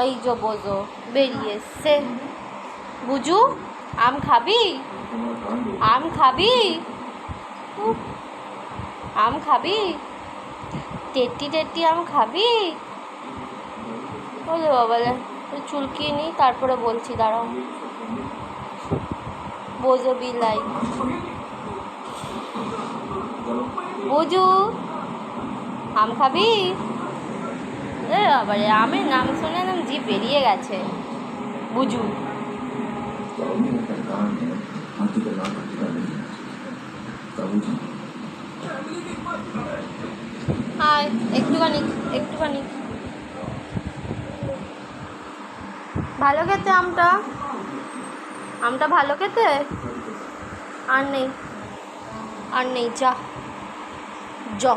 এই যে বোঝো বেরিয়ে এসছে। বুঝু আম খাবি? আম খাবি? উফ, আম খাবি? টেট্টি টেট্টি আম খাবি? বলে বাবালে চুলকিয়ে নিই, তারপরে বলছি, দাঁড়াও। বোঝো বিলাই। বুঝু আম খাবি? এ বাবারে, আমের নাম শুনে একদম জিভ বেরিয়ে গেছে। বুঝু আয় একটুখানি একটুখানি। ভালো খেতে আমটা, আমটা ভালো খেতে। আর নেই, আর নেই, যা যা।